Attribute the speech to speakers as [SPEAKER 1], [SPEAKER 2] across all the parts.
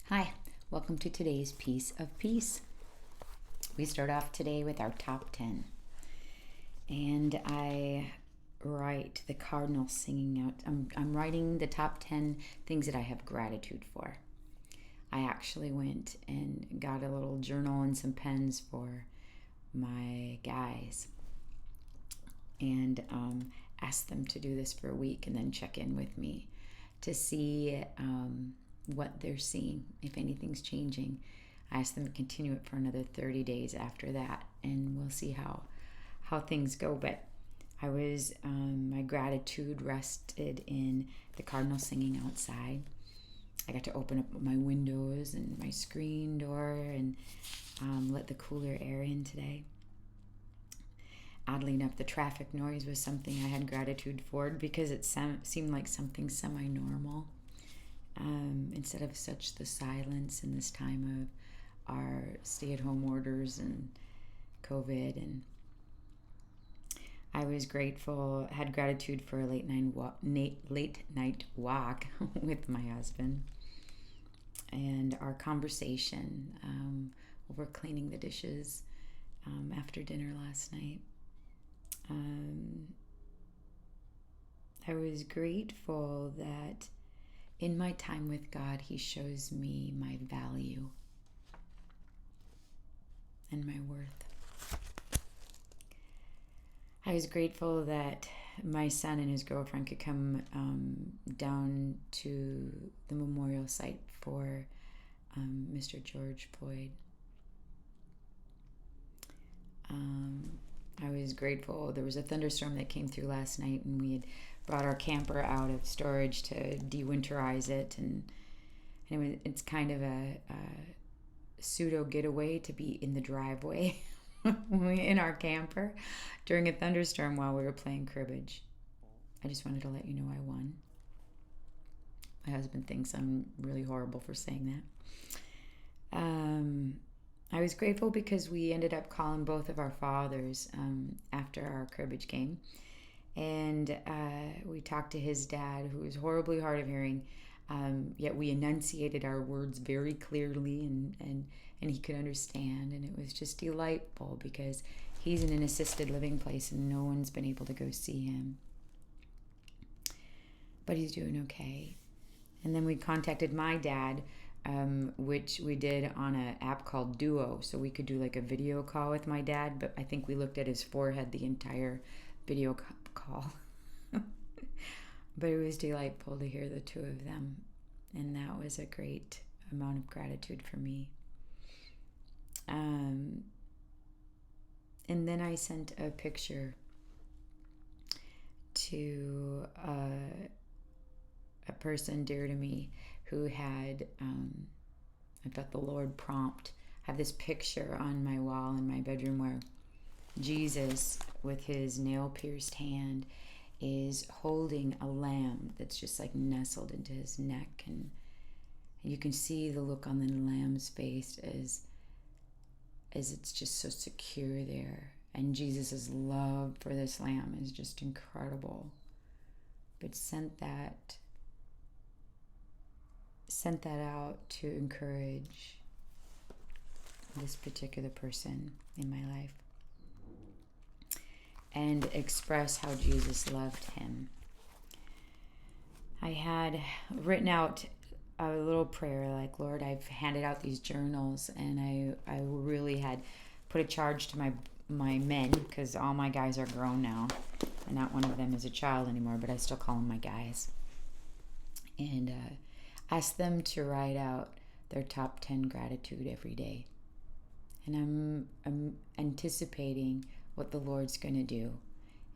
[SPEAKER 1] Hi, welcome to today's Piece of Peace. We start off today with our top 10. And I write the Cardinals singing out. I'm writing the top 10 things that I have gratitude for. I actually went and got a little journal and some pens for my guys and asked them to do this for a week and then check in with me to see what they're seeing, if anything's changing. I asked them to continue it for another 30 days after that, and we'll see how things go. But I was, my gratitude rested in the cardinal singing outside. I got to open up my windows and my screen door and let the cooler air in today. Oddly enough, the traffic noise was something I had gratitude for because it seemed like something semi-normal. Instead of such the silence in this time of our stay-at-home orders and COVID. And I was grateful, had gratitude for a late night walk with my husband and our conversation over cleaning the dishes after dinner last night. I was grateful that in my time with God, He shows me my value and my worth. I was grateful that my son and his girlfriend could come down to the memorial site for Mr. George Floyd. I was grateful. There was a thunderstorm that came through last night, and we had brought our camper out of storage to de-winterize it, and it's kind of a pseudo getaway to be in the driveway in our camper during a thunderstorm while we were playing cribbage. I just wanted to let you know I won. My husband thinks I'm really horrible for saying that. I was grateful because we ended up calling both of our fathers after our cribbage game. And we talked to his dad, who was horribly hard of hearing, yet we enunciated our words very clearly and he could understand. And it was just delightful because he's in an assisted living place and no one's been able to go see him. But he's doing okay. And then we contacted my dad, which we did on an app called Duo. So we could do like a video call with my dad, but I think we looked at his forehead the entire video call. But it was delightful to hear the two of them. And that was a great amount of gratitude for me. And then I sent a picture to a person dear to me who had, I felt the Lord prompt. I have this picture on my wall in my bedroom where Jesus, with his nail-pierced hand, is holding a lamb that's just like nestled into his neck. And you can see the look on the lamb's face as it's just so secure there. And Jesus' love for this lamb is just incredible. But sent that out to encourage this particular person in my life and express how Jesus loved him. I had written out a little prayer like, Lord, I've handed out these journals, and I really had put a charge to my men, because all my guys are grown now and not one of them is a child anymore, but I still call them my guys, and ask them to write out their top 10 gratitude every day. And I'm anticipating what the Lord's going to do,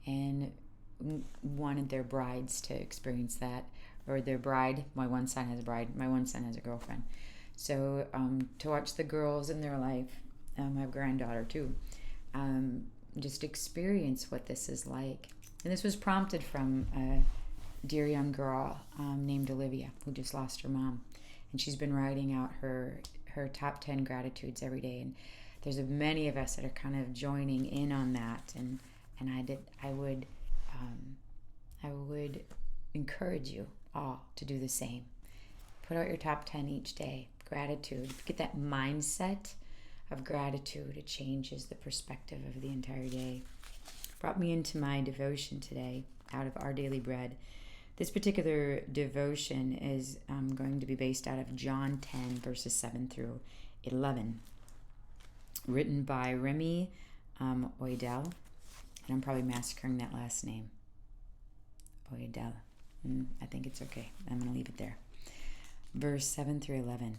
[SPEAKER 1] and wanted their brides to experience that, or their bride. My one son has a bride, my one son has a girlfriend. So to watch the girls in their life, I have a granddaughter too, just experience what this is like. And this was prompted from a dear young girl named Olivia, who just lost her mom, and she's been writing out her top 10 gratitudes every day. And there's many of us that are kind of joining in on that, and I would encourage you all to do the same. Put out your top 10 each day. Gratitude. If you get that mindset of gratitude, it changes the perspective of the entire day. Brought me into my devotion today out of Our Daily Bread. This particular devotion is going to be based out of John 10, verses 7 through 11, written by Remy Oidel, and I'm probably massacring that last name. Oidel. I think it's okay. I'm going to leave it there. Verse 7 through 11.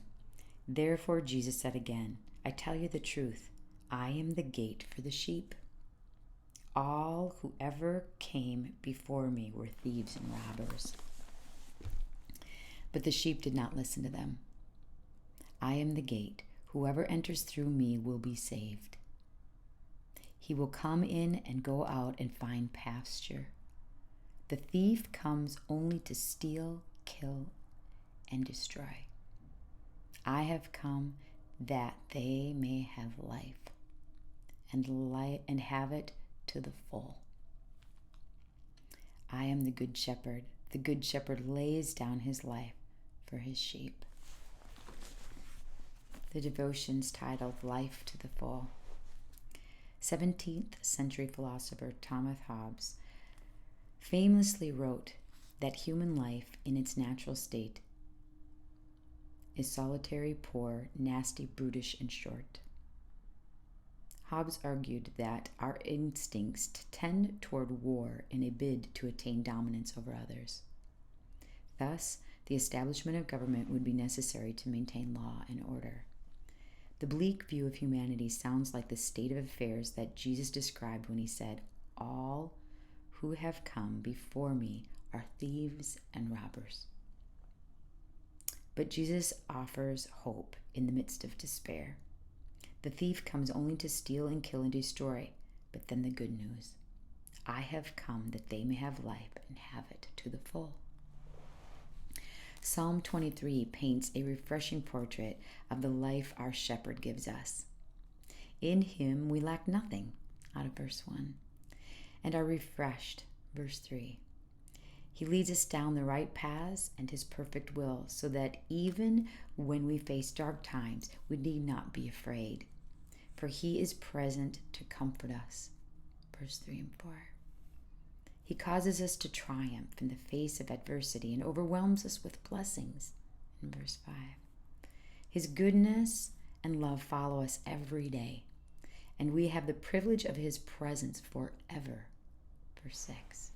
[SPEAKER 1] Therefore Jesus said again, I tell you the truth, I am the gate for the sheep. All who ever came before me were thieves and robbers, but the sheep did not listen to them. I am the gate. Whoever enters through me will be saved. He will come in and go out and find pasture. The thief comes only to steal, kill, and destroy. I have come that they may have life and have it to the full. I am the Good Shepherd. The Good Shepherd lays down his life for his sheep. The devotion's titled Life to the Full. 17th century philosopher Thomas Hobbes famously wrote that human life in its natural state is solitary, poor, nasty, brutish, and short. Hobbes argued that our instincts tend toward war in a bid to attain dominance over others. Thus, the establishment of government would be necessary to maintain law and order. The bleak view of humanity sounds like the state of affairs that Jesus described when he said, all who have come before me are thieves and robbers. But Jesus offers hope in the midst of despair. The thief comes only to steal and kill and destroy, but then the good news. I have come that they may have life and have it to the full. Psalm 23 paints a refreshing portrait of the life our shepherd gives us. In him we lack nothing, out of verse 1, and are refreshed, verse 3. He leads us down the right paths and his perfect will, so that even when we face dark times, we need not be afraid, for he is present to comfort us, verse 3 and 4. He causes us to triumph in the face of adversity and overwhelms us with blessings, in verse 5. His goodness and love follow us every day, and we have the privilege of his presence forever, verse 6.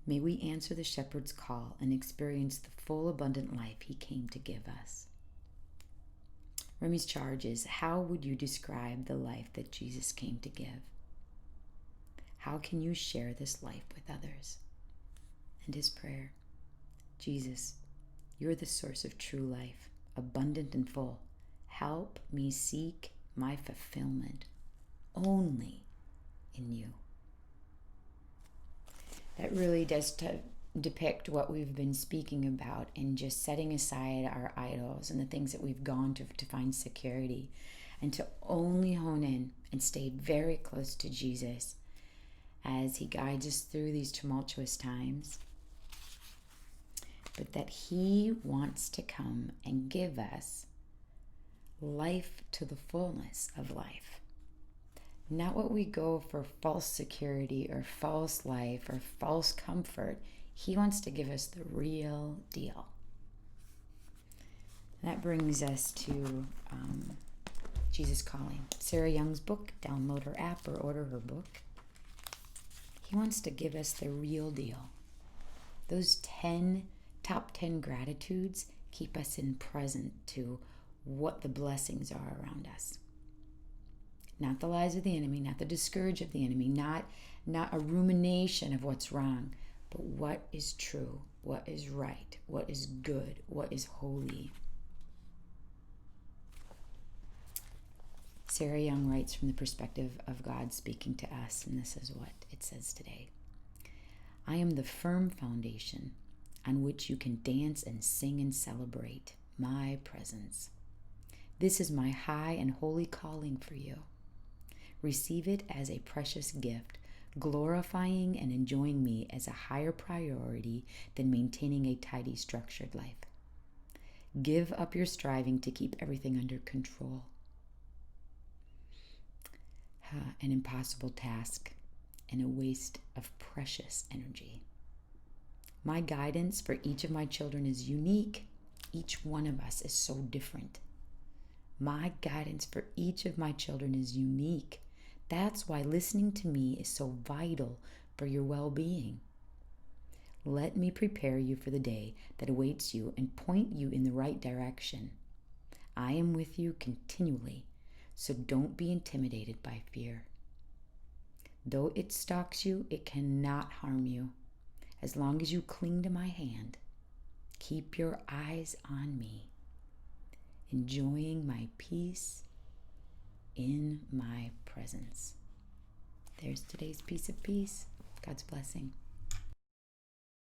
[SPEAKER 1] May we answer the shepherd's call and experience the full, abundant life he came to give us. Remy's charge is, how would you describe the life that Jesus came to give? How can you share this life with others? And his prayer, Jesus, you're the source of true life, abundant and full. Help me seek my fulfillment only in you. That really does depict what we've been speaking about in just setting aside our idols and the things that we've gone to find security, and to only hone in and stay very close to Jesus as he guides us through these tumultuous times. But that he wants to come and give us life to the fullness of life. Not what we go for false security or false life or false comfort. He wants to give us the real deal. That brings us to Jesus Calling. Sarah Young's book. Download her app or order her book. He wants to give us the real deal. Those top 10 gratitudes keep us in present to what the blessings are around us. Not the lies of the enemy, not the discourage of the enemy, not a rumination of what's wrong, but what is true, what is right, what is good, what is holy. Sarah Young writes from the perspective of God speaking to us, and this is what it says today. I am the firm foundation on which you can dance and sing and celebrate my presence. This is my high and holy calling for you. Receive it as a precious gift, glorifying and enjoying me as a higher priority than maintaining a tidy, structured life. Give up your striving to keep everything under control. An impossible task and a waste of precious energy. My guidance for each of my children is unique. Each one of us is so different. My guidance for each of my children is unique. That's why listening to me is so vital for your well-being. Let me prepare you for the day that awaits you and point you in the right direction. I am with you continually, so don't be intimidated by fear. Though it stalks you, it cannot harm you. As long as you cling to my hand, keep your eyes on me, enjoying my peace in my presence. There's today's piece of peace. God's blessing.